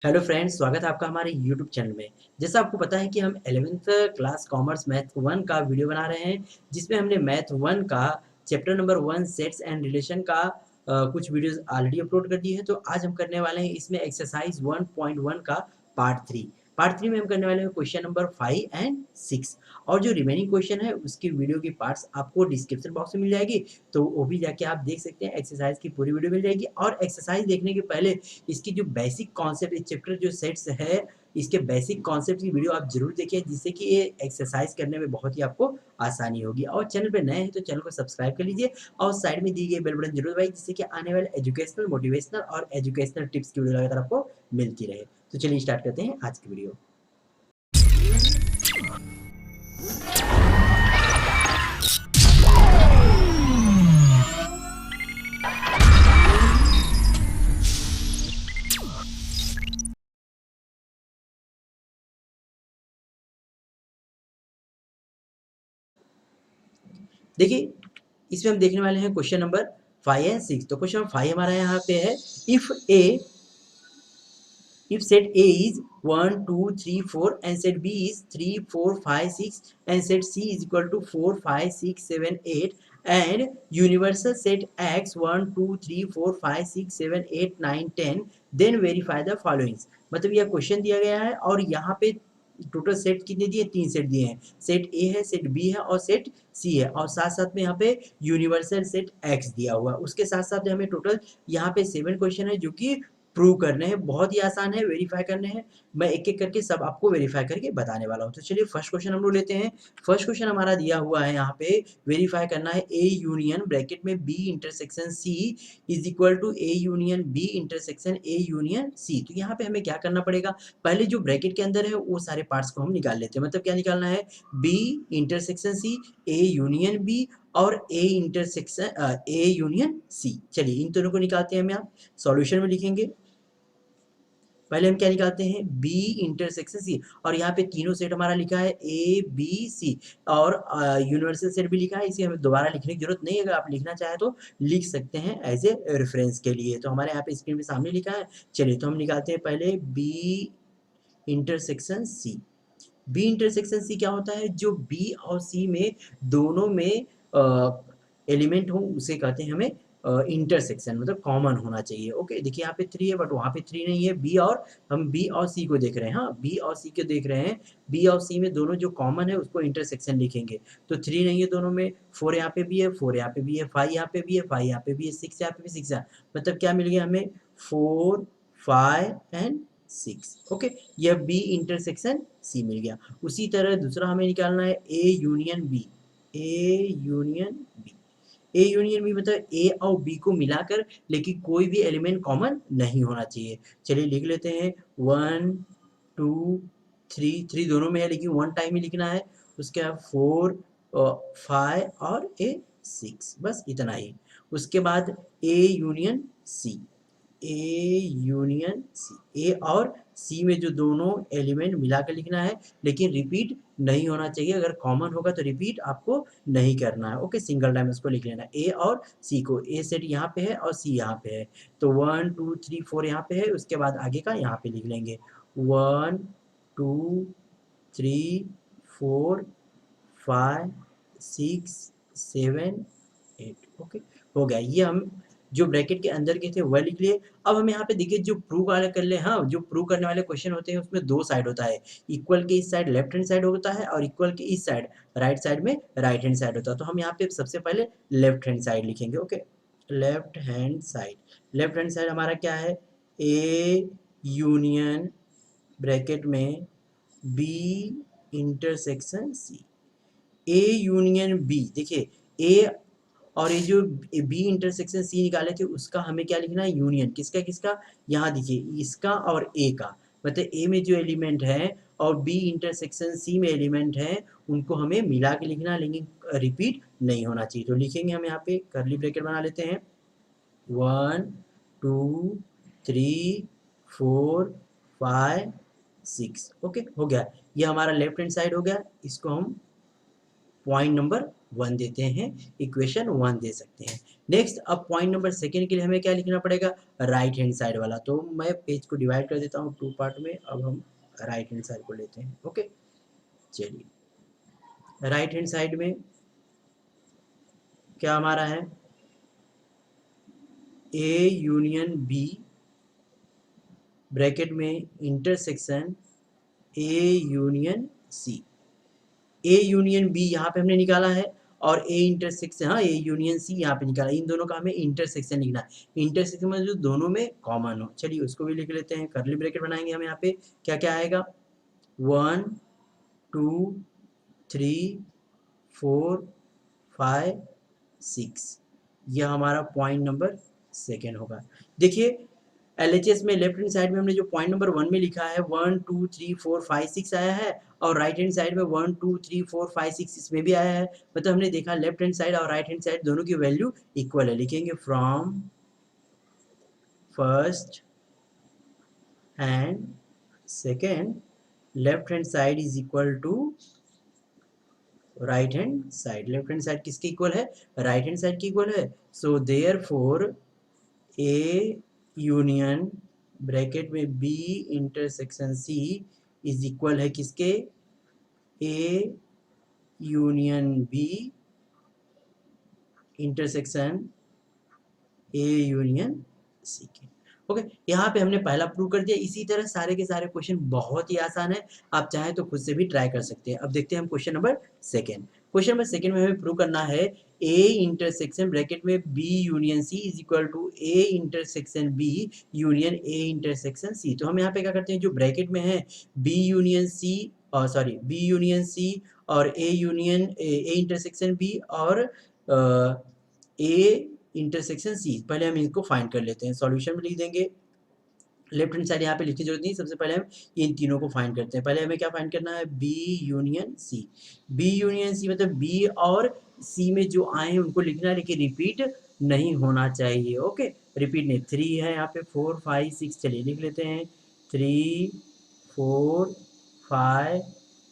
Hello friends, स्वागत है आपका हमारे यूट्यूब चैनल में। जैसा आपको पता है कि हम 11th क्लास कॉमर्स मैथ 1 का वीडियो बना रहे हैं, जिसमें हमने मैथ 1 का chapter number 1 sets and relation का कुछ वीडियोस ऑलरेडी अपलोड कर दिए हैं। तो आज हम करने वाले हैं इसमें एक्सरसाइज 1.1 का पार्ट 3 में हम करने वाले हैं क्वेश्चन नंबर 5 एंड 6। और जो रिमेनिंग क्वेश्चन है उसकी वीडियो की पार्ट्स आपको डिस्क्रिप्शन बॉक्स में मिल जाएगी, तो वो भी जाके आप देख सकते हैं। एक्सरसाइज की पूरी वीडियो मिल जाएगी। और एक्सरसाइज देखने के पहले इसकी जो बेसिक कॉन्सेप्ट, इस चैप्टर जो सेट्स है, इसके बेसिक कॉन्सेप्ट की वीडियो आप जरूर देखिए, जिससे कि ये एक्सरसाइज करने में बहुत ही आपको आसानी होगी। और चैनल पे नए हैं तो चैनल को सब्सक्राइब कर लीजिए और साइड में दी गई बेल बटन जरूर दबाइए, जिससे कि आने वाले एजुकेशनल, मोटिवेशनल और एजुकेशनल टिप्स की वीडियो लगातार आपको मिलती रहे। तो चलिए स्टार्ट करते हैं आज की वीडियो। देखिए, इसमें हम देखने वाले हैं क्वेश्चन नंबर 5 एंड 6। तो क्वेश्चन नंबर 5 हमारा यहाँ पे है, if set A is 1 2 3 4 and set B is 3 4 5 6 and set C is equal to 4 5 6 7 8 and universal set X 1 2 3 4 5 6 7 8 9 10, then verify the following। मतलब यह क्वेश्चन दिया गया है और यहाँ पे टोटल सेट कितने दिए, 3 सेट दिए हैं। सेट ए है, सेट बी है और सेट सी है, और साथ साथ में यहाँ पे यूनिवर्सल सेट एक्स दिया हुआ है। उसके साथ साथ हमें टोटल यहाँ पे 7 क्वेश्चन है जो कि प्रूव करने हैं। बहुत ही आसान है, वेरीफाई करने हैं। मैं एक एक करके सब आपको वेरीफाई करके बताने वाला हूँ। तो चलिए फर्स्ट क्वेश्चन हम लोग लेते हैं। फर्स्ट क्वेश्चन हमारा दिया हुआ है, यहाँ पे वेरीफाई करना है ए यूनियन ब्रैकेट में B intersection C is equal to A union B intersection A union C. तो यहाँ पे हमें क्या करना पड़ेगा, पहले जो ब्रैकेट के अंदर है वो सारे पार्ट्स को हम निकाल लेते हैं। मतलब क्या निकालना है, B intersection C, A union B और ए इंटरसेक्शन ए यूनियन सी। चलिए इन दोनों को निकालते हैं। हम यहाँ सॉल्यूशन में लिखेंगे। पहले हम क्या निकालते हैं, बी इंटरसेक्शन सी, और यहाँ पे तीनों सेट हमारा लिखा है ए बी सी, और यूनिवर्सल सेट भी लिखा है। इसे हमें दोबारा लिखने की जरूरत नहीं है, अगर आप लिखना चाहे तो लिख सकते हैं एज ए रेफरेंस के लिए। तो हमारे यहाँ पे स्क्रीन पे सामने लिखा है। चलिए तो हम निकालते हैं पहले B intersection C. B intersection C क्या होता है, जो बी और सी में दोनों में एलिमेंट हो उसे कहते हैं हमें इंटरसेक्शन, मतलब कॉमन होना चाहिए। ओके, देखिए यहाँ पे 3 है बट वहाँ पे 3 नहीं है। बी और हम बी और सी को देख रहे हैं। हाँ, बी और सी को देख रहे हैं। बी और सी में दोनों जो कॉमन है उसको इंटरसेक्शन लिखेंगे। तो 3 नहीं है दोनों में, 4 यहाँ पे भी है, 4 यहाँ पे भी है, 5 यहाँ पे भी है, 5 यहाँ पे भी है, 6 यहाँ पे भी 6 है। मतलब क्या मिल गया हमें, 4 5 एंड 6। ओके, यह बी इंटरसेक्शन सी मिल गया। उसी तरह दूसरा हमें निकालना है A union B. A union B, A union B मतलब ए और बी को मिलाकर, लेकिन कोई भी एलिमेंट कॉमन नहीं होना चाहिए। चलिए लिख लेते हैं 1 2 3, 3 दोनों में है लेकिन 1 टाइम ही लिखना है। उसके बाद 4 5 और ए 6, बस इतना ही। उसके बाद ए union C, A union C, ए और सी में जो दोनों एलिमेंट मिलाकर लिखना है, लेकिन रिपीट नहीं होना चाहिए। अगर कॉमन होगा तो रिपीट आपको नहीं करना है। ओके, सिंगल टाइम उसको लिख लेना है, ए और सी को। ए सेट यहाँ पे है और सी यहाँ पे है, तो 1 2 3 4 यहाँ पे है। उसके बाद आगे का यहाँ पे लिख लेंगे 1 2 3 4 5 6 7 8। ओके, हो गया। ये हम जो ब्रैकेट के अंदर के थे वह लिख लिए। अब हम यहाँ पे देखिए जो प्रूव वाले कर ले, हाँ, जो प्रूव करने वाले क्वेश्चन होते हैं उसमें 2 साइड होता है। इक्वल के इस साइड लेफ्ट हैंड साइड होता है और इक्वल के इस साइड राइट साइड में राइट हैंड साइड होता है। तो हम यहाँ पे सबसे पहले लेफ्ट हैंड साइड लिखेंगे। Okay, left hand side, left hand side हमारा क्या है, ए यूनियन ब्रैकेट में B intersection C. A union B, देखिए ए और ये जो बी इंटरसेक्शन सी निकाले थे उसका हमें क्या लिखना है, यूनियन। किसका किसका, यहाँ देखिए इसका और ए का। मतलब ए में जो एलिमेंट है और बी इंटरसेक्शन सी में एलिमेंट है, उनको हमें मिला के लिखना है, लेकिन रिपीट नहीं होना चाहिए। तो लिखेंगे हम यहाँ पे, करली ब्रैकेट बना लेते हैं, 1 2 3 4 5 6। ओके, हो गया। ये हमारा लेफ्ट हैंड साइड हो गया। इसको हम पॉइंट नंबर 1 देते हैं, इक्वेशन 1 दे सकते हैं। नेक्स्ट अब पॉइंट नंबर सेकेंड के लिए हमें क्या लिखना पड़ेगा, राइट हैंड साइड वाला। तो मैं पेज को डिवाइड कर देता हूँ 2 पार्ट में। अब हम राइट हैंड साइड को लेते हैं। ओके, चलिए राइट हैंड साइड में क्या हमारा है, ए यूनियन बी ब्रैकेट में intersection A union C. A union B यहाँ पे हमने निकाला है और ए इंटरसेक्शन, हाँ, ए यूनियन सी यहाँ पे निकाला। इन दोनों का हमें इंटरसेक्शन लिखना है। इंटरसेक्शन में जो दोनों में कॉमन हो, चलिए उसको भी लिख लेते हैं। कर्ली ब्रैकेट बनाएंगे हम यहाँ पे, क्या क्या आएगा, 1 2 3 4 5 6, यह हमारा पॉइंट नंबर सेकेंड होगा। देखिए एलएचएस में लेफ्ट हैंड साइड में हमने जो पॉइंट नंबर 1 में लिखा है 1 2 3 4 5 6 आया है, और राइट हैंड साइड में 1 2 3 4 5 6 इसमें भी आया है। मतलब हमने देखा लेफ्ट हैंड साइड और राइट हैंड साइड दोनों की वैल्यू इक्वल है। लिखेंगे from first and second left hand side is equal to right hand side. Left hand side किसके इक्वल है, राइट हैंड साइड की इक्वल है। So therefore A union bracket में B intersection C is equal है किसके, A union B intersection A union C के। Okay, यहाँ पे हमने पहला प्रूव कर दिया। इसी तरह सारे के सारे क्वेश्चन बहुत ही आसान है, आप चाहें तो खुद से भी ट्राई कर सकते हैं। अब देखते हैं हम question number second. Question number second में हमें प्रूव करना है ए इंटरसेक्शन ब्रैकेट में B union C is equal to A intersection B union A intersection C. तो हम यहाँ पे क्या करते हैं, जो ब्रैकेट में है B union C, sorry B union C और A union A intersection B और ए इंटरसेक्शन सी, पहले हम इनको फाइंड कर लेते हैं। सॉल्यूशन में लिख देंगे, लेफ्ट हैंड साइड यहाँ पे लिखने की जरूरत नहीं, सबसे पहले हम इन तीनों को फाइंड करते हैं। पहले हमें क्या फाइंड करना है, B union C. B union C मतलब बी और सी में जो आए हैं उनको लिखना है, लेकिन रिपीट नहीं होना चाहिए। ओके, रिपीट नहीं। 3 है यहाँ पे, 4 5 6, चलिए लिख लेते हैं 3 4 5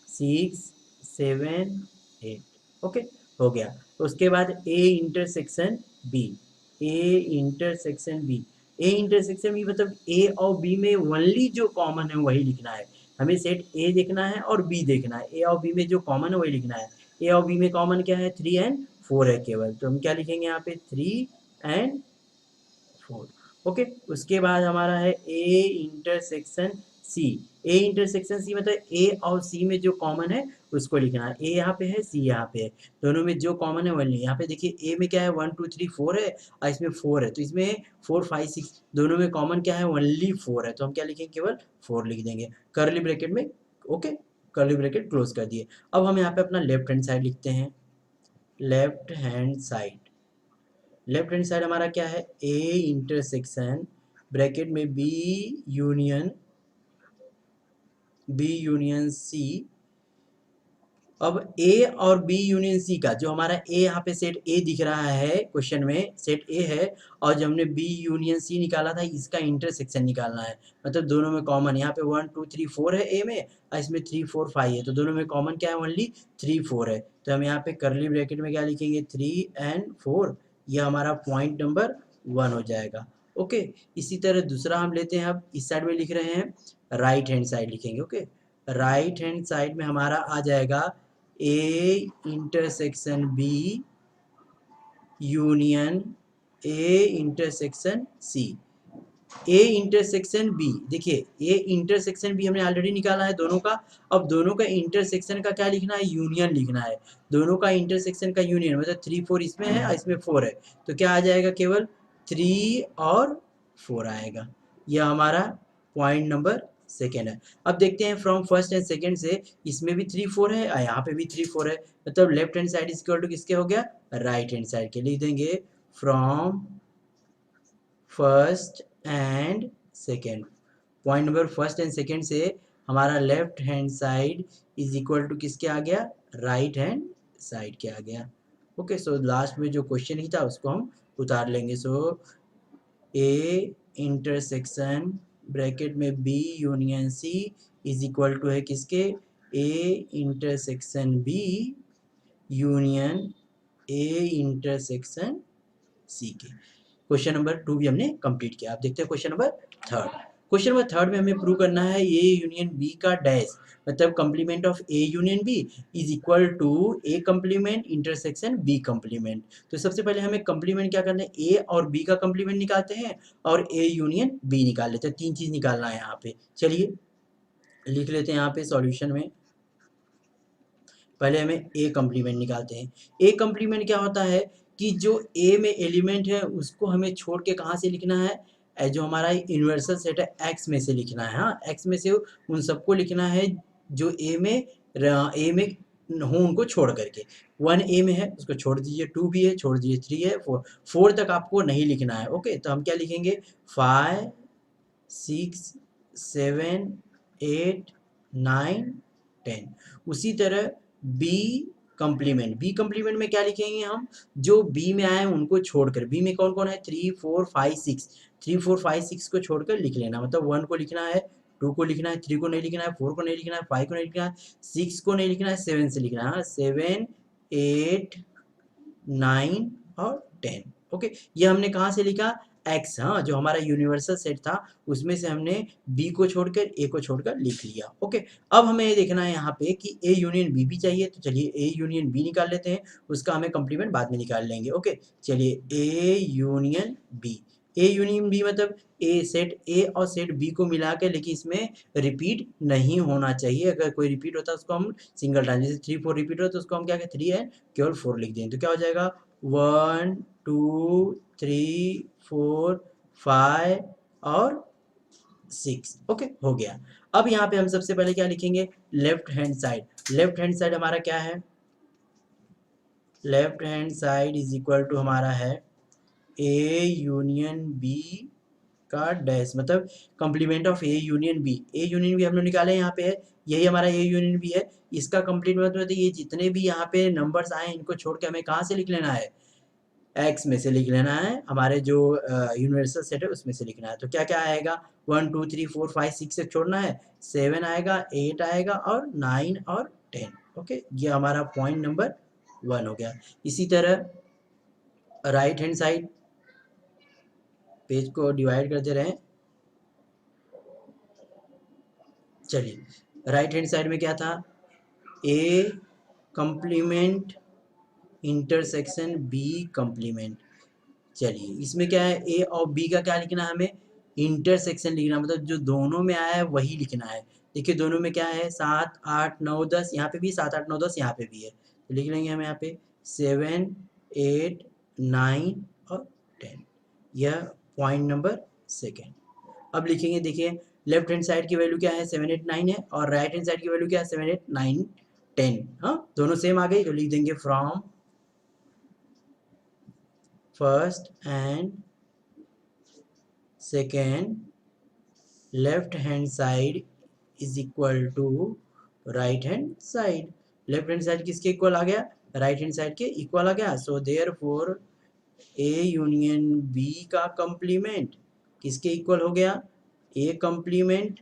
6 7 8। ओके, हो गया। उसके बाद A intersection B, A intersection B. A intersection B मतलब ए और बी में ओनली जो कॉमन है वही लिखना है। हमें सेट ए देखना है और बी देखना है, ए और बी में जो कॉमन है वही लिखना है। ए और बी में कॉमन क्या है, 3 एंड 4 है केवल, तो हम क्या लिखेंगे यहाँ पे 3 एंड 4। ओके, उसके बाद हमारा है A intersection C. A intersection सी मतलब ए और सी में जो कॉमन है उसको लिखना है। ए यहाँ पे है, सी यहाँ पे है, दोनों में जो कॉमन है वही। यहाँ पे देखिए ए में क्या है, 1 2 3 4 है और इसमें 4 है, तो इसमें 4 5 6 दोनों में कॉमन क्या है, ओनली 4 है, तो हम क्या लिखेंगे, केवल 4 लिख देंगे कर्ली ब्रैकेट में। ओके, कर्ली ब्रैकेट क्लोज कर दिए। अब हम यहाँ पे अपना लेफ्ट हैंड साइड लिखते हैं। Left hand side, left hand side हमारा क्या है, ए इंटरसेक्शन ब्रैकेट में बी यूनियन सी। अब ए और बी यूनियन सी का जो हमारा ए यहाँ पे सेट ए दिख रहा है, क्वेश्चन में सेट ए है, और जब हमने बी यूनियन सी निकाला था इसका इंटरसेक्शन निकालना है। मतलब दोनों में कॉमन, यहाँ पे 1 2 3 4 है ए में और इसमें 3 4 5 है, तो दोनों में कॉमन क्या है, ओनली 3 4 है। तो हम यहाँ पे करली ब्रैकेट में क्या लिखेंगे, 3 एंड 4, यह हमारा पॉइंट नंबर 1 हो जाएगा। ओके, इसी तरह दूसरा हम लेते हैं। अब इस साइड में लिख रहे हैं, राइट हैंड साइड लिखेंगे। ओके, राइट हैंड साइड में हमारा आ जाएगा A intersection B union A intersection C. A intersection B, देखिए ए इंटरसेक्शन बी हमने ऑलरेडी निकाला है दोनों का। अब दोनों का इंटरसेक्शन का क्या लिखना है, यूनियन लिखना है। दोनों का इंटरसेक्शन का यूनियन मतलब 3 4 इसमें है और इसमें 4 है, तो क्या आ जाएगा, केवल 3 और 4 आएगा। यह हमारा पॉइंट नंबर सेकेंड है। अब देखते हैं फ्रॉम फर्स्ट एंड सेकेंड से, इसमें भी 3 4 है और यहाँ पे भी 3 4 है, मतलब left hand side is equal to किसके हो गया, राइट हैंड साइड के। लिख देंगे from first and second, point number first and second से हमारा left hand side is equal to किसके आ गया, राइट हैंड साइड के आ गया। ओके, सो लास्ट में जो क्वेश्चन ही था उसको हम उतार लेंगे। सो ए इंटरसेक्शन ब्रैकेट में B union C is equal to है किसके, A intersection B union A intersection C के। क्वेश्चन नंबर 2 भी हमने कंप्लीट किया। आप देखते हैं क्वेश्चन नंबर 3। क्वेश्चन नंबर 3 में हमें प्रूव करना है ए यूनियन बी का डैश, मतलब complement of A union B is equal to A complement intersection B complement. तो सबसे पहले हमें कंप्लीमेंट क्या करना है, ए और बी का कंप्लीमेंट निकालते हैं और ए यूनियन बी निकाल लेते हैं। 3 चीज निकालना है यहाँ पे। चलिए लिख लेते हैं यहाँ पे सॉल्यूशन में। पहले हमें ए कंप्लीमेंट निकालते हैं। ए कंप्लीमेंट क्या होता है कि जो ए में एलिमेंट है उसको हमें छोड़ के कहाँ से लिखना है, जो हमारा यूनिवर्सल सेट है एक्स में से लिखना है। हाँ, एक्स में से उन सबको लिखना है जो ए में हो, उनको छोड़ करके। 1 ए में है उसको छोड़ दीजिए, 2 भी है छोड़ दीजिए, 3 है, 4 तक आपको नहीं लिखना है। ओके, तो हम क्या लिखेंगे, 5 6 7 8 9 10। उसी तरह बी कंप्लीमेंट में क्या लिखेंगे हम, जो बी में आए उनको छोड़कर। बी में कौन कौन है, 3 4 5 6, 3 4 5 6 को छोड़कर लिख लेना। मतलब 1 को लिखना है, 2 को लिखना है, 3 को नहीं लिखना है, 4 को नहीं लिखना है, 5 को नहीं लिखना है, 6 को नहीं लिखना है, 7 से लिखना है। 7 8 9 और 10। ओके, ये हमने कहाँ से लिखा, एक्स, हाँ, जो हमारा यूनिवर्सल सेट था उसमें से हमने बी को छोड़कर ए को छोड़कर लिख लिया। ओके, अब हमें ये देखना है यहाँ पे कि ए यूनियन बी भी चाहिए, तो चलिए ए यूनियन बी निकाल लेते हैं, उसका हमें कंप्लीमेंट बाद में निकाल लेंगे। ओके, चलिए A union B. A union B मतलब ए सेट ए और सेट बी को मिला के, लेकिन इसमें रिपीट नहीं होना चाहिए। अगर कोई रिपीट होता है उसको हम सिंगल टाइम, जैसे 3 4 रिपीट हो तो उसको हम क्या कहते, 3 है केवल 4 लिख दें, तो क्या हो जाएगा 1 2 3 4 5 और 6। ओके, हो गया। अब यहाँ पे हम सबसे पहले क्या लिखेंगे, left hand side. Left hand side हमारा क्या है, left hand side is equal to हमारा है ए यूनियन बी का डैश, मतलब complement of A union B. A union B हम लोग निकाले यहाँ पे है, यही हमारा ए यूनियन बी है। इसका कंप्लीट मतलब ये जितने भी यहाँ पे नंबर्स आए इनको छोड़ के हमें कहाँ से लिख लेना है, एक्स में से लिख लेना है, हमारे जो यूनिवर्सल सेट है उसमें से लिखना है। तो क्या क्या आएगा, 1 2 3 4 5 6 से छोड़ना है, 7 आएगा, 8 आएगा और 9 और 10। ओके, ये हमारा पॉइंट नंबर 1 हो गया। इसी तरह राइट हैंड साइड, पेज को डिवाइड करते रहें। चलिए राइट हैंड साइड में क्या था, ए कंप्लीमेंट इंटरसेक्शन बी कंप्लीमेंट। चलिए इसमें क्या है, ए और बी का क्या लिखना है हमें, इंटरसेक्शन लिखना, मतलब जो दोनों में आया है वही लिखना है। देखिए दोनों में क्या है, 7 8 9 10, यहाँ पे भी 7 8 9 10 यहाँ पे भी है, तो लिख लेंगे हम यहाँ पे 7 8 9 और 10। यह पॉइंट नंबर सेकेंड। अब लिखेंगे, देखिए लेफ्ट हैंड साइड की वैल्यू क्या है, 7 8 9 है, और राइट हैंड साइड की वैल्यू क्या है, 7 8 9 10। हाँ, दोनों सेम आ गई, तो लिख देंगे from first and second left hand side is equal to right hand side. Left hand side किसके इक्वल आ गया, राइट हैंड साइड के इक्वल आ गया। So therefore A union B का कंप्लीमेंट किसके इक्वल हो गया, A complement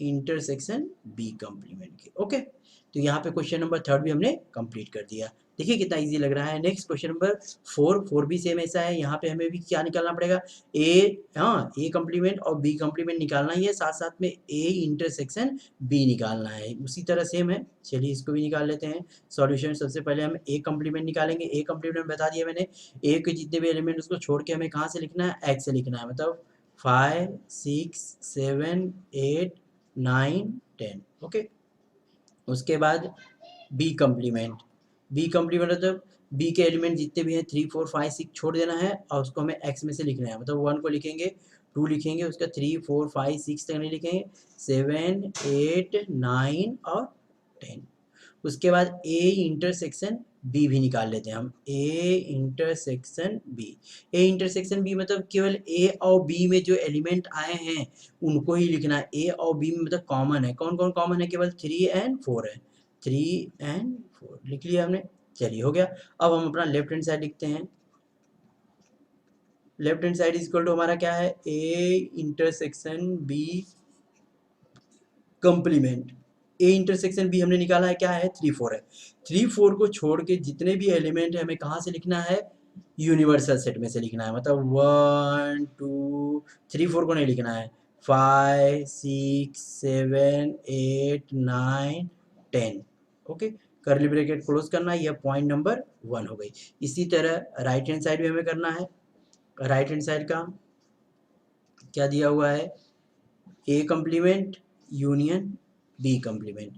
intersection B complement के। ओके, तो यहाँ पे क्वेश्चन नंबर 3 भी हमने कंप्लीट कर दिया। देखिए कितना इजी लग रहा है। नेक्स्ट क्वेश्चन नंबर 4 भी सेम ऐसा है। यहाँ पे हमें भी क्या निकालना पड़ेगा, ए, हाँ, ए कंप्लीमेंट और बी कंप्लीमेंट निकालना ही है, साथ साथ में ए इंटरसेक्शन बी निकालना है, उसी तरह सेम है। चलिए इसको भी निकाल लेते हैं सॉल्यूशन। सबसे पहले हम ए कंप्लीमेंट निकालेंगे। ए कंप्लीमेंट बता दिया मैंने, ए के जितने भी एलिमेंट उसको छोड़ के हमें कहाँ से लिखना है, एक्स से लिखना है, मतलब 5 6 7 8 9 10। ओके, उसके बाद बी कंप्लीमेंट। बी कंप्लीमेंट मतलब बी के एलिमेंट जितने भी हैं 3 4 5 6 छोड़ देना है और उसको हमें एक्स में से लिखना है, मतलब 1 को लिखेंगे, 2 लिखेंगे, उसका 3 4 5 6 तक नहीं लिखेंगे, 7 8 9 और 10। उसके बाद ए इंटरसेक्शन बी भी निकाल लेते हैं हम। A intersection B, A intersection B मतलब केवल ए और बी में जो एलिमेंट आए हैं उनको ही लिखना है। ए और बी में मतलब कॉमन है, कौन कौन कॉमन है, केवल 3 एंड 4 है, 3 एंड 4 लिख लिया हमने। चलिए हो गया। अब हम अपना लेफ्ट हैंड साइड लिखते हैं। Left hand side is equal to हमारा क्या है, A intersection B complement. A intersection B हमने निकाला है, क्या है 3 4 है। 3 4 को छोड़ के जितने भी एलिमेंट है हमें कहाँ से लिखना है, यूनिवर्सल सेट में से लिखना है। मतलब 1 2 3 4 को नहीं लिखना है, 5 6 7 8 9 10। ओके, कर्ली ब्रैकेट क्लोज करना है, यह पॉइंट नंबर 1 हो गई। इसी तरह राइट हैंड साइड भी हमें करना है। राइट हैंड साइड का क्या दिया हुआ है, ए कंप्लीमेंट यूनियन बी कंप्लीमेंट।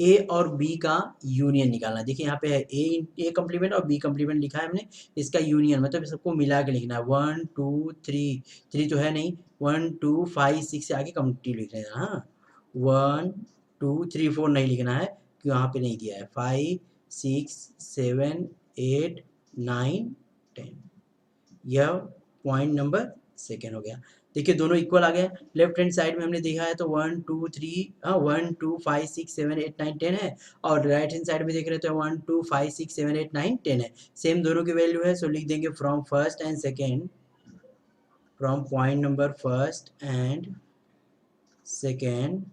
ए और बी का यूनियन निकालना। देखिए यहाँ पे है ए कंप्लीमेंट और बी कंप्लीमेंट लिखा है हमने, इसका यूनियन मतलब सबको मिला के लिखना है। 1 2 3, 3 तो है नहीं, 1 2 5 6 से आगे कंप्लीट लिख लेना। हाँ, 1 2 3 4 नहीं लिखना है क्योंकि यहाँ पे नहीं दिया है। 5 6 7 8 9 10, यह पॉइंट नंबर सेकेंड हो गया। देखिए दोनों इक्वल आ गए। लेफ्ट हैंड साइड में हमने देखा है तो 1 2 3 1 2 5 6 7 8 9 10 है, और राइट हैंड साइड में देख रहे तो 1 2 5 6 7 8 9 10 है। सेम दोनों की वैल्यू है, सो लिख देंगे from first and second, from point number first and second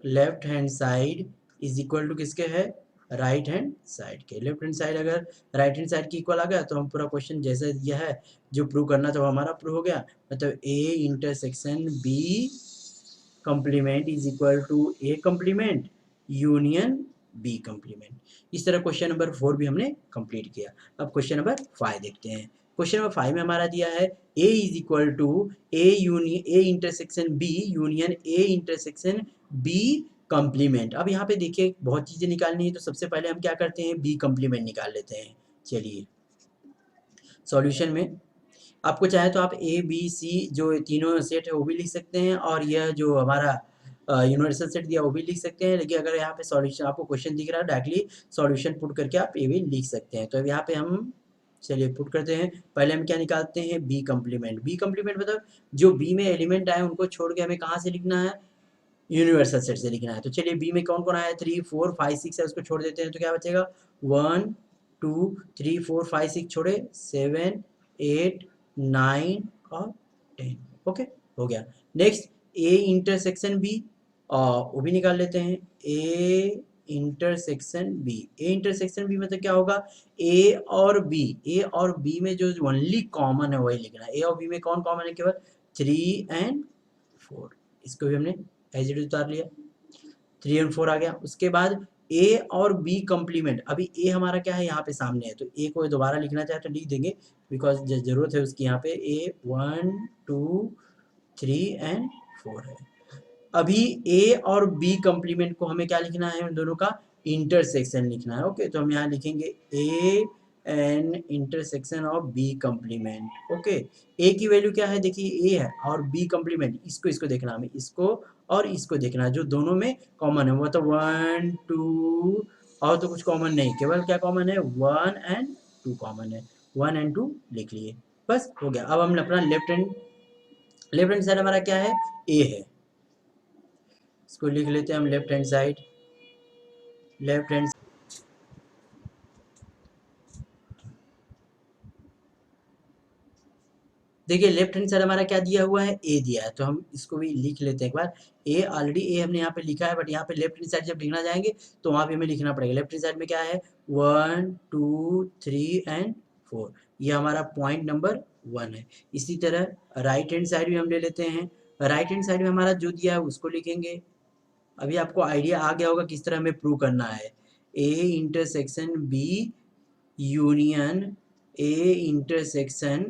left hand side is equal to किसके है, राइट हैंड साइड के। लेफ्ट हैंड साइड अगर राइट हैंड साइड की इक्वल आ गया तो हम पूरा क्वेश्चन जैसा दिया है जो प्रूव करना था वो हमारा प्रूव हो गया। मतलब A intersection B complement is equal to A complement union B complement. इस तरह क्वेश्चन नंबर 4 भी हमने कंप्लीट किया। अब क्वेश्चन नंबर 5 देखते हैं। क्वेश्चन नंबर 5 में हमारा दिया है A is equal to A intersection B union A intersection B complement. अब यहाँ पे देखिए बहुत चीजें निकालनी है, तो सबसे पहले हम क्या करते हैं, बी कंप्लीमेंट निकाल लेते हैं। चलिए सॉल्यूशन में आपको चाहे तो आप ए बी सी जो तीनों सेट है वो भी लिख सकते हैं, और यह जो हमारा यूनिवर्सल सेट दिया वो भी लिख सकते हैं। लेकिन अगर यहाँ पे सॉल्यूशन आपको क्वेश्चन दिख रहा है डायरेक्टली सॉल्यूशन पुट करके आप ये भी लिख सकते हैं। तो अब यहाँ पे हम चलिए पुट करते हैं। पहले हम क्या निकालते हैं, बी कंप्लीमेंट। बी कंप्लीमेंट मतलब जो बी में एलिमेंट आए उनको छोड़ के हमें कहाँ से लिखना है, यूनिवर्सल सेट से लिखना है। तो चलिए बी में कौन कौन आया है, 3 4 5 6 है, उसको छोड़ देते हैं तो क्या बचेगा, 1 2 3 4 5 6 छोड़े 7 8 9 और 10। ओके हो गया। नेक्स्ट ए इंटरसेक्शन बी, वो भी निकाल लेते हैं। A intersection B, A intersection B मतलब क्या होगा, ए और बी में जो ओनली कॉमन है वही लिखना है। ए और बी में कौन कॉमन है, केवल 3 एंड 4। इसको भी हमने एज इट इज उतार लिया, 3 एंड 4 आ गया। उसके बाद ए और बी कंप्लीमेंट। अभी ए हमारा क्या है यहाँ पे सामने है, तो ए को दोबारा लिखना चाहे तो लिख देंगे बिकॉज जरूरत है उसकी। यहाँ पे ए 1 2 3 एंड 4 है। अभी ए और बी कंप्लीमेंट को हमें क्या लिखना है, उन दोनों का इंटरसेक्शन लिखना है। ओके, तो हम यहाँ लिखेंगे A and intersection of B complement. Okay, A की वैल्यू क्या है, देखिए ए है, और बी कंप्लीमेंट इसको इसको देखना हमें, इसको और इसको देखना, जो दोनों में कॉमन है वो तो 1 2, और तो कुछ कॉमन नहीं, केवल क्या कॉमन है 1 एंड 2 कॉमन है। 1 एंड 2 लिख लिए, बस हो गया। अब हम अपना लेफ्ट हैंड साइड हमारा क्या है, ए है, इसको लिख लेते हैं हम left hand side. Left hand देखिए लेफ्ट हैंड साइड हमारा क्या दिया हुआ है, ए दिया है, तो हम इसको भी लिख लेते हैं एक बार। ए ऑलरेडी ए हमने यहाँ पे लिखा है, बट यहाँ पे लेफ्ट हैंड साइड जब लिखना जाएंगे तो वहाँ पे हमें लिखना पड़ेगा। लेफ्ट हैंड साइड में क्या है, 1 2 3 एंड 4, ये हमारा पॉइंट नंबर 1 है। इसी तरह राइट हैंड साइड भी हम ले लेते हैं। राइट हैंड साइड में हमारा जो दिया है उसको लिखेंगे। अभी आपको आइडिया आ गया होगा किस तरह हमें प्रूव करना है। A intersection B union A intersection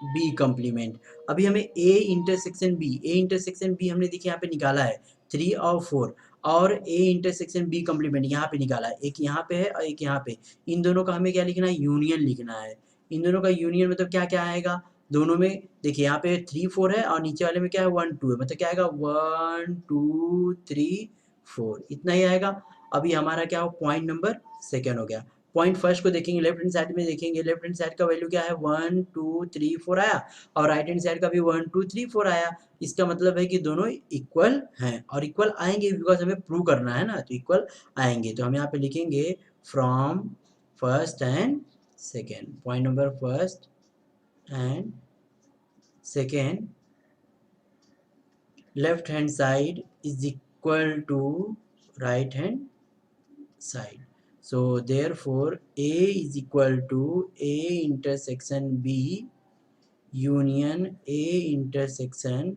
B complement. अभी हमें ए इंटरसेक्शन बी हमने देखिए यहाँ पे निकाला है 3 और 4, और ए इंटरसेक्शन बी कंप्लीमेंट यहाँ पे निकाला है, एक यहाँ पे है और एक यहाँ पे। इन दोनों का हमें क्या लिखना है, यूनियन लिखना है। इन दोनों का यूनियन मतलब क्या क्या आएगा, दोनों में देखिए यहाँ पे 3 4 है और नीचे वाले में क्या है 1 2 है, मतलब क्या आएगा 1 2 3 4, इतना ही आएगा। अभी हमारा क्या हो, पॉइंट नंबर सेकेंड हो गया। पॉइंट फर्स्ट को देखेंगे, लेफ्ट हैंड साइड में देखेंगे, लेफ्ट हैंड साइड का वैल्यू क्या है 1 2 3 4 आया, और राइट हैंड साइड का भी 1 2 3 4 आया। इसका मतलब है कि दोनों इक्वल हैं, और इक्वल आएंगे बिकॉज हमें प्रूव करना है ना, तो इक्वल आएंगे। तो हम यहाँ पे लिखेंगे from first and second, point number first and second left hand side is equal to right hand side. So therefore A is equal to A intersection B union A intersection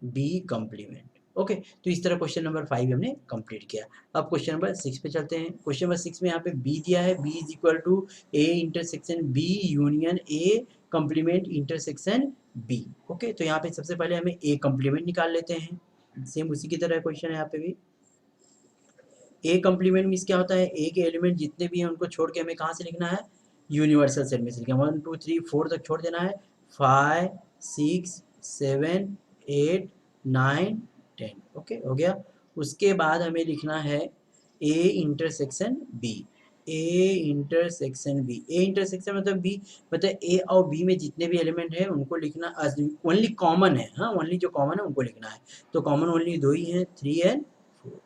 B complement. Okay तो इस तरह question number 5 हमने complete किया। अब question number 6 पे चलते हैं। Question number 6 में यहाँ पे बी दिया है, B is equal to A intersection B union A complement intersection B. Okay तो यहाँ पे सबसे पहले हमें ए कंप्लीमेंट निकाल लेते हैं। सेम उसी की तरह क्वेश्चन है यहाँ पे भी। ए कंप्लीमेंट मीन्स क्या होता है, ए के एलिमेंट जितने भी हैं उनको छोड़ के हमें कहाँ से लिखना है, यूनिवर्सल सेट में से लिखना है। 1 2 3 4 तक छोड़ देना है, 5 6 7 8 9 10। ओके हो गया। उसके बाद हमें लिखना है A intersection B. A intersection B, A intersection मतलब बी, मतलब ए और बी में जितने भी एलिमेंट हैं उनको लिखना, ओनली कॉमन है, हाँ ओनली जो कॉमन है उनको लिखना है। तो कॉमन ओनली दो ही हैं, 3 एंड 4।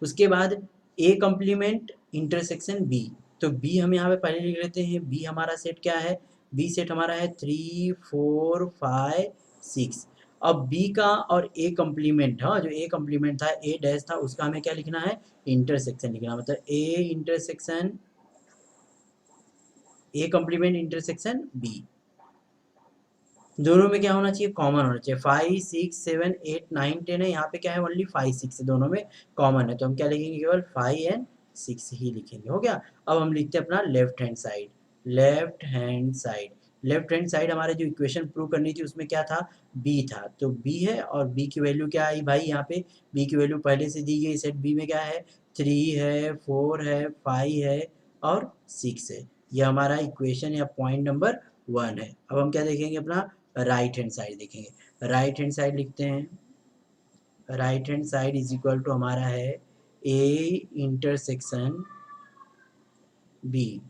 उसके बाद ए कंप्लीमेंट इंटरसेक्शन बी, तो बी हम यहाँ पे पहले लिख लेते हैं। बी हमारा सेट क्या है, बी सेट हमारा है 3 4 5 6। अब बी का और ए कंप्लीमेंट, हाँ जो ए कंप्लीमेंट था, ए डैश था, उसका हमें क्या लिखना है, इंटरसेक्शन लिखना, मतलब A intersection A complement intersection B. दोनों में क्या होना चाहिए, कॉमन होना चाहिए। 5 6 7 8 9 10 है, यहाँ पे क्या है, ओनली 5 6 है, दोनों में कॉमन है, तो हम क्या लिखेंगे, केवल 5 एंड 6 ही लिखेंगे। हो गया। अब हम लिखते हैं अपना left hand side. Left hand side, left hand side हमारे जो इक्वेशन प्रूव करनी थी उसमें क्या था, बी था, तो बी है, और बी की वैल्यू क्या आई भाई, यहाँ पे बी की वैल्यू पहले से दी गई। सेट बी में क्या है, 3 है 4 है 5 है और 6 है। ये हमारा इक्वेशन या पॉइंट नंबर 1 है। अब हम क्या देखेंगे, अपना राइट हैंड साइड देखेंगे। राइट हैंड साइड लिखते हैं। Right hand side is equal to हमारा है A intersection B,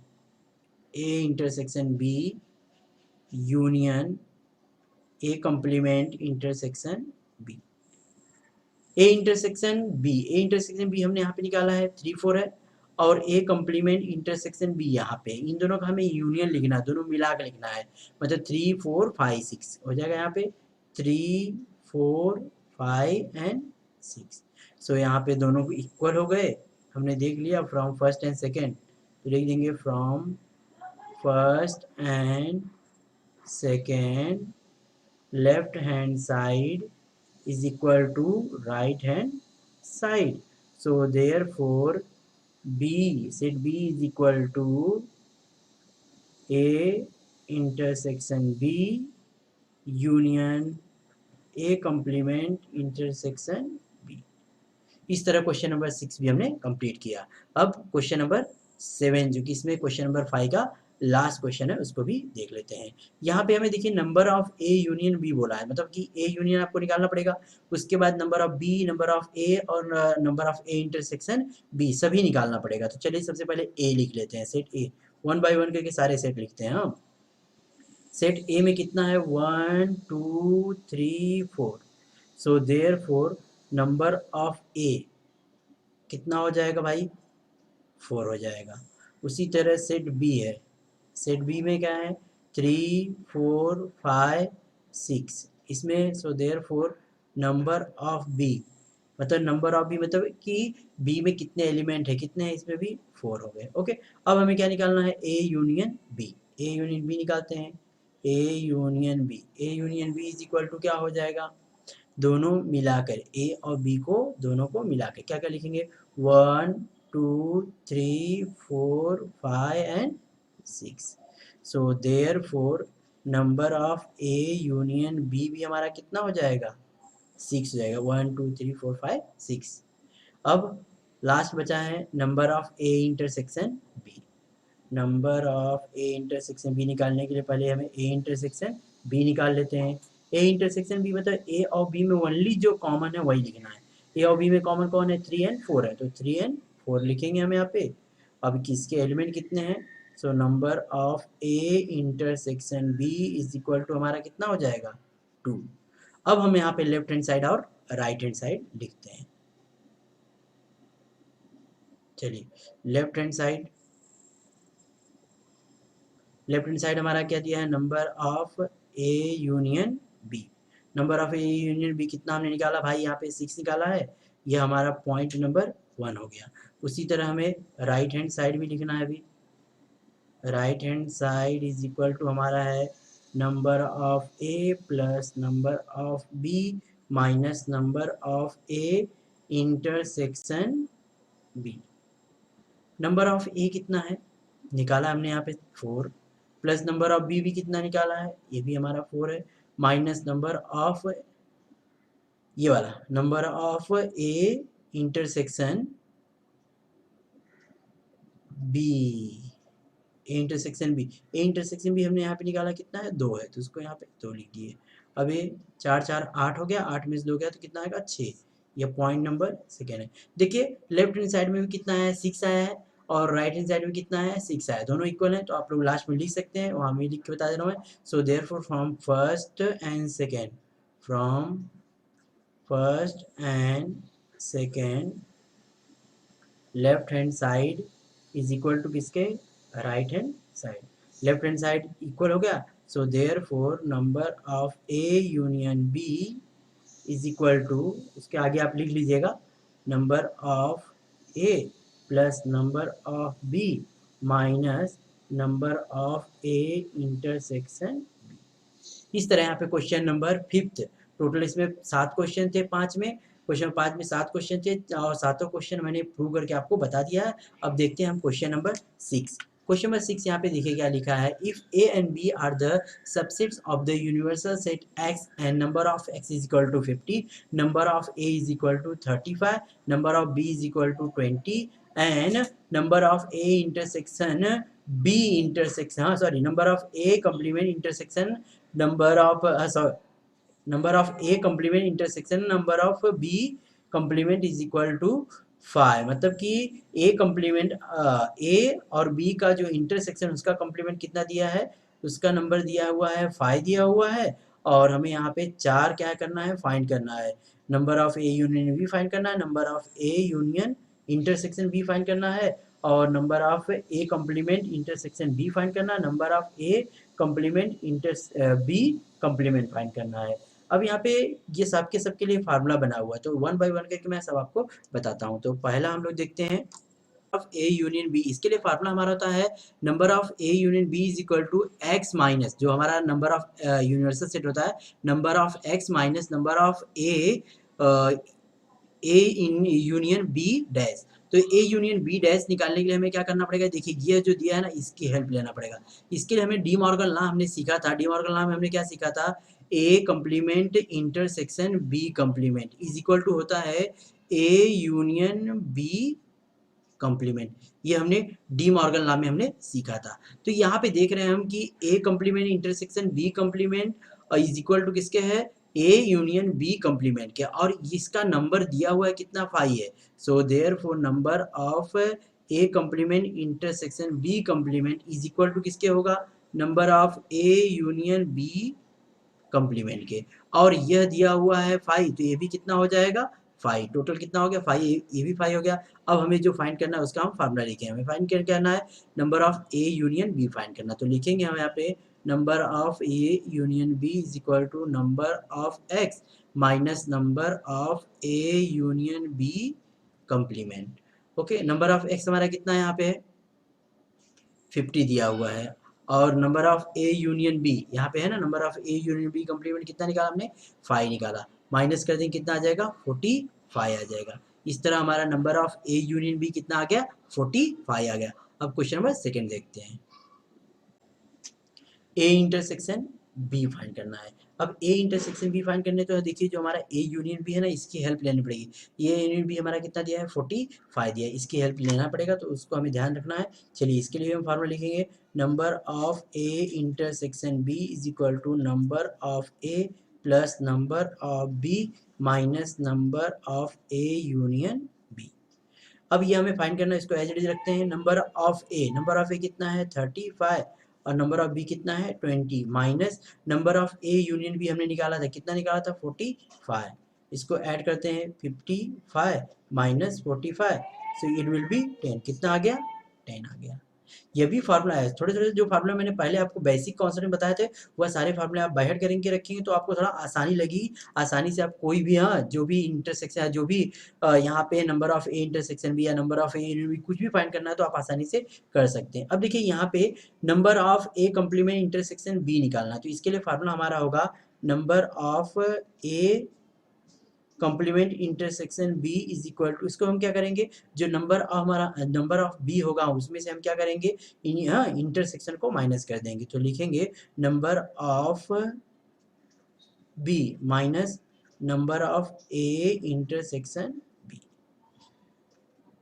A intersection B union A complement intersection B. A intersection B, A intersection B हमने यहाँ पे निकाला है 3 4 है, और ए कंप्लीमेंट इंटरसेक्शन बी यहाँ पे, इन दोनों का हमें यूनियन लिखना है, दोनों मिला के लिखना है, मतलब 3 4 5 6 हो जाएगा यहाँ पे 3 4 5 एंड 6। सो यहाँ पे दोनों को इक्वल हो गए, हमने देख लिया फ्रॉम फर्स्ट एंड सेकेंड, तो लिख देंगे from first and second left hand side is equal to right hand side. So therefore B, set B is equal to A intersection B union A complement intersection B। इस तरह question number 6 भी हमने complete किया। अब question number 7 जो कि इसमें question number 5 का लास्ट क्वेश्चन है उसको भी देख लेते हैं। यहाँ पे हमें देखिए number of A union B बोला है, मतलब कि ए यूनियन आपको निकालना पड़ेगा, उसके बाद number of B, number of A और number of A intersection B सभी निकालना पड़ेगा। तो चलिए सबसे पहले ए लिख लेते हैं, सेट ए, 1 बाय 1 करके सारे सेट लिखते हैं हम। सेट ए में कितना है, 1 2 3 4। So therefore number of A कितना हो जाएगा भाई, 4 हो जाएगा। उसी तरह सेट बी है, सेट बी में क्या है, 3 4 5 6 इसमें। So therefore number of B, मतलब नंबर ऑफ बी मतलब कि बी में कितने एलिमेंट है, कितने हैं, इसमें भी 4 हो गए। ओके अब हमें क्या निकालना है, A union B. A union B निकालते हैं। A union B, A union B is equal to क्या हो जाएगा, दोनों मिलाकर ए और बी को, दोनों को मिलाकर क्या क्या लिखेंगे, 1 2 3 4 5 and 6। So therefore number of A union B भी हमारा कितना हो जाएगा, 6 हो जाएगा, 1 2 3 4 5 6। अब लास्ट बचा है number of A intersection B. Number of A intersection B निकालने के लिए पहले हमें ए इंटरसेक्शन बी निकाल लेते हैं। ए इंटरसेक्शन बी मतलब ए और बी में ओनली जो कॉमन है वही लिखना है। ए और बी में कॉमन कौन है, 3 एंड 4 है, तो 3 एंड 4 लिखेंगे हम यहाँ पे। अब किसके एलिमेंट कितने हैं, so number of A intersection B is equal to हमारा कितना हो जाएगा, 2। अब हम यहाँ पे लेफ्ट हैंड साइड और राइट हैंड साइड लिखते हैं। चलिए left hand side, left hand side हमारा क्या दिया है, number of A union B. Number of A union B कितना हमने निकाला भाई, यहाँ पे 6 निकाला है, यह हमारा पॉइंट नंबर 1 हो गया। उसी तरह हमें राइट हैंड साइड भी लिखना है। अभी right hand side is equal to हमारा है number of A plus number of B minus number of A intersection B. Number of A कितना है निकाला हमने यहाँ पे 4, प्लस नंबर ऑफ बी भी कितना निकाला है, ये भी हमारा 4 है, माइनस नंबर ऑफ ये वाला number of A intersection B. A intersection B, A intersection B हमने यहाँ पे निकाला कितना है 2 है, तो उसको यहाँ पे 2 लिख दिए। अब ये 4 4 8 हो गया, 8 में से 2 गया तो कितना आएगा 6। यह पॉइंट नंबर सेकेंड है। देखिए लेफ्ट हैंड साइड में भी कितना है 6 आया है और राइट हैंड साइड में कितना है 6 आया है, दोनों इक्वल हैं तो आप लोग लास्ट में लिख सकते हैं, वहाँ मैं लिख के बता दे रहा हूँ मैं। So therefore from first and second, from first and second left hand side is equal to किसके, right hand side. Left hand side equal हो गया, so therefore number of A union B is equal to, उसके आगे आप लिख लीजिएगा number of A plus number of B minus number of A intersection B. इस तरह यहाँ पे क्वेश्चन नंबर 5, टोटल इसमें 7 क्वेश्चन थे 5 में, क्वेश्चन 5 में 7 क्वेश्चन थे और सातों क्वेश्चन मैंने प्रूव करके आपको बता दिया है। अब देखते हैं हम क्वेश्चन नंबर 6। क्वेश्चन नंबर 6 यहाँ पे देखिए क्या लिखा है, if A and B are the subsets of the universal set X and number of X is equal to 50, number of A is equal to 35, number of B is equal to 20 and number of A intersection B intersection, हाँ sorry, number of A complement intersection number of number of A complement intersection number of B complement is equal to 5। मतलब कि A complement A और B का जो intersection उसका complement कितना दिया है, उसका नंबर दिया हुआ है 5 दिया हुआ है, और हमें यहाँ पे 4 क्या करना है फाइंड करना है, number of A union B find करना है, number of A union intersection B find करना है, और number of A complement intersection B find करना है, number of A complement inter B complement find करना है। अब यहाँ पे ये सब के सबके लिए फार्मूला बना हुआ है, तो 1 बाय 1 करके मैं सब आपको बताता हूँ। तो पहला हम लोग देखते हैं ऑफ ए यूनियन बी, इसके लिए फार्मूला हमारा होता है number of A union B is equal to X minus, जो हमारा नंबर ऑफ यूनिवर्सल सेट होता है, number of X minus number of A in union B dash. तो ए यूनियन बी डैश निकालने के लिए हमें क्या करना पड़ेगा, देखिए ये जो दिया है ना इसकी हेल्प लेना पड़ेगा। इसके लिए हमें डी मॉर्गन लॉ हमने सीखा था, डी मॉर्गन लॉ में हमने क्या सीखा था, A complement intersection B complement is equal to होता है ए यूनियन बी कॉम्प्लीमेंट। ये हमने डी मॉर्गन लॉ में हमने सीखा था। तो यहाँ पे देख रहे हैं हम कि A complement intersection B complement is equal to किसके है, ए यूनियन बी कॉम्प्लीमेंट के, और इसका नंबर दिया हुआ है कितना 5 है। So therefore number of A complement intersection B complement is equal to किसके होगा, number of A union B complement के, और यह दिया हुआ है 5 तो ये भी कितना हो जाएगा 5, टोटल कितना हो गया 5, ये भी 5 हो गया। अब हमें जो फाइंड करना है उसका हम फार्मूला लिखेंगे, हमें फाइंड करना है number of A union B find करना, तो लिखेंगे हम यहाँ पे number of A union B is equal to number of X minus number of A union B complement. Okay, number of X हमारा कितना यहाँ पे है 50 दिया हुआ है, और number of A union B यहाँ पे है ना, number of A union B complement कितना निकाला हमने 5 निकाला, माइनस कर देंगे कितना आ जाएगा 45 आ जाएगा। इस तरह हमारा number of A union B कितना आ गया 45 आ गया। अब क्वेश्चन नंबर सेकंड देखते हैं, ए इंटरसेक्शन बी फाइंड करना है। अब ए इंटरसेक्शन बी फाइंड करने तो देखिए जो हमारा ए यूनियन बी है ना इसकी हेल्प लेनी पड़ेगी, ये यूनियन बी हमारा कितना दिया है 45 दिया है, इसकी हेल्प लेना पड़ेगा, तो उसको हमें ध्यान रखना है। चलिए इसके लिए हम फार्मूला लिखेंगे number of A intersection B is equal to number of A plus number of B minus number of A union B. अब ये हमें फाइंड करना है, इसको एज इट इज रखते हैं, नंबर ऑफ ए कितना है 35 और नंबर ऑफ बी कितना है 20 minus number of A union B हमने निकाला था, कितना निकाला था 45, इसको ऐड करते हैं 55 minus 45, so it will be 10, कितना आ गया 10 आ गया। ये भी फार्मूला है, थोड़े थोड़े जो फार्मूला मैंने पहले आपको बेसिक कॉन्सेप्ट में बताए थे वह सारे फार्मूले आप बाय हार्ट करके रखेंगे तो आपको थोड़ा आसानी लगेगी, आसानी से आप कोई भी हाँ जो भी इंटरसेक्शन है, जो भी यहाँ पे नंबर ऑफ ए इंटरसेक्शन भी या नंबर ऑफ ए कुछ भी फाइंड करना है तो आप आसानी से कर सकते हैं। अब देखिए यहाँ पे number of A complement intersection B निकालना है, तो इसके लिए फार्मूला हमारा होगा number of A complement intersection B is equal to, इसको हम क्या करेंगे, जो नंबर ऑफ हमारा नंबर ऑफ बी होगा उसमें से हम क्या करेंगे, इंटरसेक्शन को माइनस कर देंगे, तो लिखेंगे number of B minus number of A intersection B.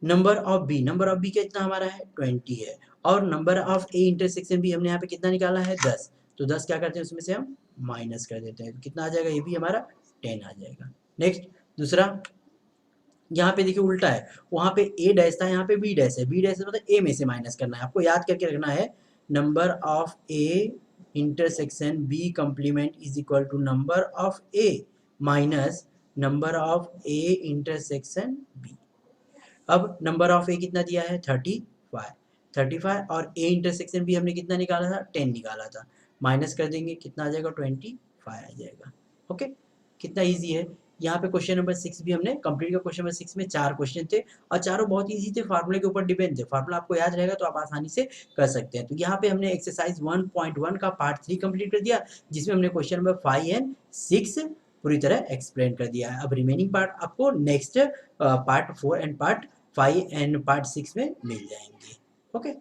Number of B कितना हमारा है 20 है, और number of A intersection B हमने यहाँ पे कितना निकाला है 10, तो 10 क्या करते हैं उसमें से हम माइनस कर देते हैं, तो कितना आ जाएगा, ये भी हमारा 10 आ जाएगा। नेक्स्ट दूसरा, यहाँ पे देखिए उल्टा है, वहां पे ए डैश था, यहाँ पे बी डैश है, बी डैश मतलब ए में से माइनस करना है, आपको याद करके रखना है number of A intersection B complement is equal to number of A minus number of A intersection B. अब नंबर ऑफ ए कितना दिया है 35 और ए इंटरसेक्शन बी हमने कितना निकाला था 10 निकाला था, माइनस कर देंगे कितना आ जाएगा 25 आ जाएगा। ओके, कितना इजी है। यहाँ पे क्वेश्चन नंबर 6 भी हमने कंप्लीट किया। क्वेश्चन नंबर 6 में 4 क्वेश्चन थे और चारों बहुत इजी थे, फार्मूले के ऊपर डिपेंड थे, फार्मूला आपको याद रहेगा तो आप आसानी से कर सकते हैं। तो यहाँ पे हमने एक्सरसाइज 1.1 का पार्ट 3 कंप्लीट कर दिया, जिसमें हमने क्वेश्चन नंबर 5 एंड 6 पूरी तरह एक्सप्लेन कर दिया है। अब रिमेनिंग पार्ट आपको next part 4 and part 5 and part 6 में मिल जाएंगे। ओके।